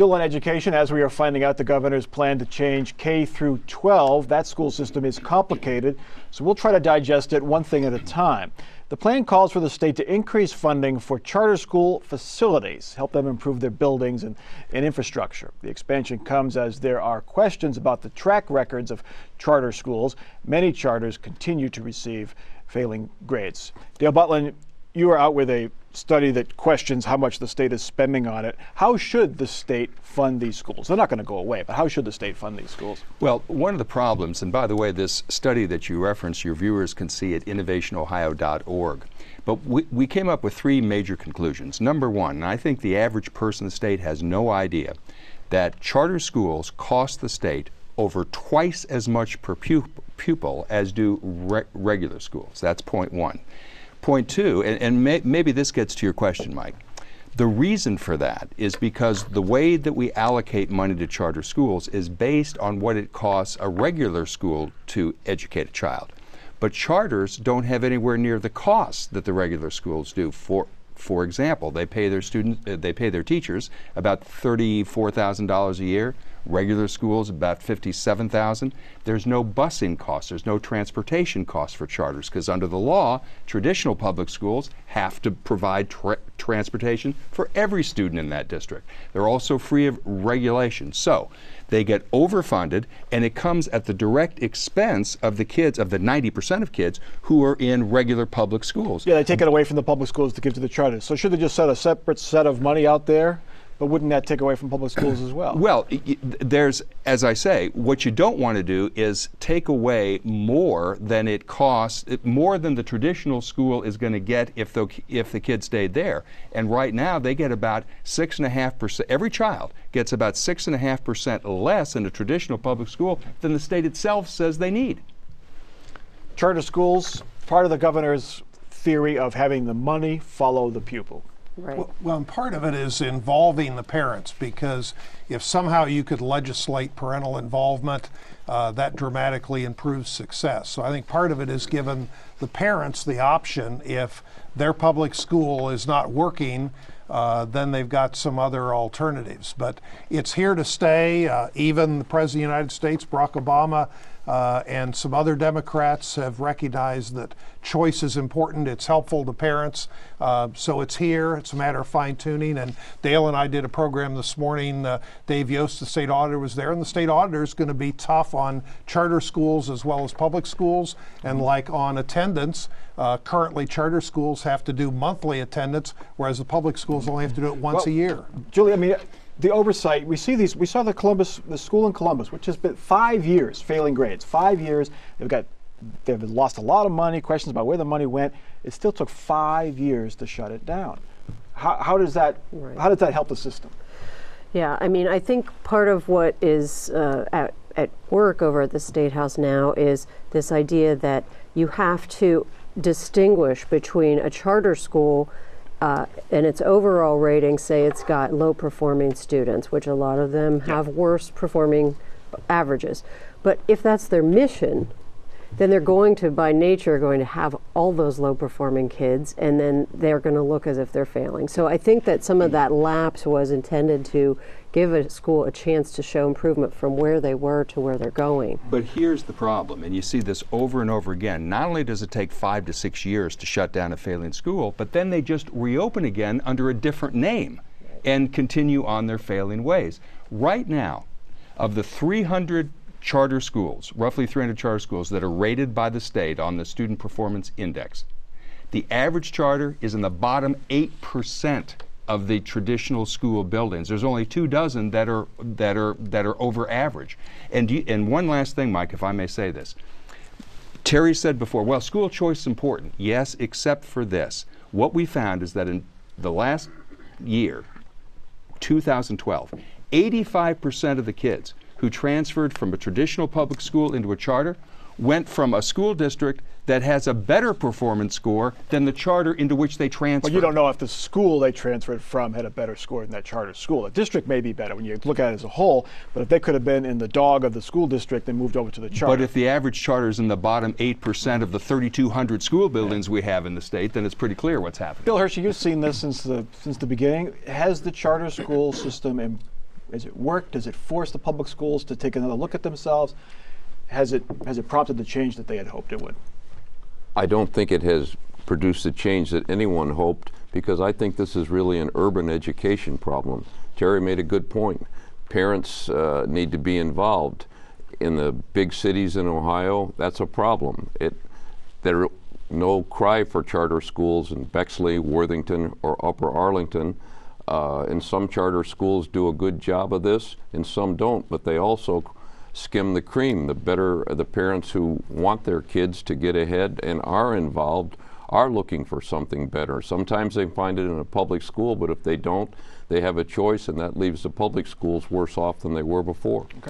Still on education, as we are finding out, the governor's plan to change K through 12. That school system is complicated, so we'll try to digest it one thing at a time. The plan calls for the state to increase funding for charter school facilities, help them improve their buildings and infrastructure. The expansion comes as there are questions about the track records of charter schools. Many charters continue to receive failing grades. Dale Butland, you are out with a study that questions how much the state is spending on it. How should the state fund these schools? They're not going to go away, but how should the state fund these schools? Well, one of the problems, and by the way, this study that you referenced, your viewers can see at innovationohio.org. But we came up with three major conclusions. Number one, and I think the average person in the state has no idea, that charter schools cost the state over twice as much per pupil as do regular schools. That's point one. Point two, and maybe this gets to your question, Mike. The reason for that is because the way that we allocate money to charter schools is based on what it costs a regular school to educate a child. But charters don't have anywhere near the costs that the regular schools do. For example, they pay their teachers about $34,000 a year. Regular schools about $57,000. There's no busing costs. There's no transportation costs for charters because under the law, traditional public schools have to provide transportation for every student in that district. They're also free of regulation. So they get overfunded, and it comes at the direct expense of the kids, of the 90% of kids who are in regular public schools. Yeah, they take it away from the public schools to give to the charters. So should they just set a separate set of money out there? But wouldn't that take away from public schools as well? Well, there's, as I say, what you don't want to do is take away more than it costs, more than the traditional school is going to get if the kids stayed there. And right now they get about 6.5%, every child gets about 6.5% less in a traditional public school than the state itself says they need. Charter schools, part of the governor's theory of having the money follow the pupil. Right. Well, and part of it is involving the parents, because if somehow you could legislate parental involvement, that dramatically improves success. So I think part of it is giving the parents the option. If their public school is not working, then they've got some other alternatives. But it's here to stay. Even the President of the United States, Barack Obama, and some other Democrats have recognized that choice is important. It's helpful to parents. So it's here. It's a matter of fine-tuning. And Dale and I did a program this morning. Dave Yost, the state auditor, was there. And the state auditor is going to be tough on charter schools as well as public schools. And like on attendance, currently charter schools have to do monthly attendance, whereas the public schools only have to do it once a year. Julie, I mean, the oversight, we see these, we saw the school in Columbus, which has been 5 years failing grades, 5 years. They've lost a lot of money, questions about where the money went. It still took 5 years to shut it down. How does that help the system? Yeah, I mean, I think part of what is at work over at the State House now is this idea that you have to distinguish between a charter school and its overall rating, say it's got low performing students, which a lot of them have worse performing averages. But if that's their mission, then they're going to, by nature, going to have all those low performing kids, and then they're going to look as if they're failing. So I think that some of that lapse was intended to give a school a chance to show improvement from where they were to where they're going. But here's the problem, and you see this over and over again. Not only does it take 5 to 6 years to shut down a failing school, but then they just reopen again under a different name and continue on their failing ways. Right now, of the 300 charter schools, roughly 300 charter schools that are rated by the state on the Student Performance Index, the average charter is in the bottom 8% of the traditional school buildings. There's only 2 dozen that are over average. And one last thing, Mike, if I may say this. Terry said before, well, school choice is important. Yes, except for this. What we found is that in the last year, 2012, 85% of the kids who transferred from a traditional public school into a charter went from a school district that has a better performance score than the charter into which they transferred. Well, you don't know if the school they transferred from had a better score than that charter school. A district may be better when you look at it as a whole, but if they could have been in the dog of the school district and moved over to the charter. But if the average charter is in the bottom 8% of the 3,200 school buildings we have in the state, then it's pretty clear what's happening. Bill Hershey, you've seen this since the beginning. Has the charter school system Has it worked? Does it force the public schools to take another look at themselves? Has it prompted the change that they had hoped it would? I don't think it has produced the change that anyone hoped, because I think this is really an urban education problem. Terry made a good point. Parents need to be involved. In the big cities in Ohio, that's a problem. There no cry for charter schools in Bexley, Worthington, or Upper Arlington. And some charter schools do a good job of this, and some don't, but they also skim the cream. The parents who want their kids to get ahead and are involved are looking for something better. Sometimes they find it in a public school, but if they don't, they have a choice, and that leaves the public schools worse off than they were before.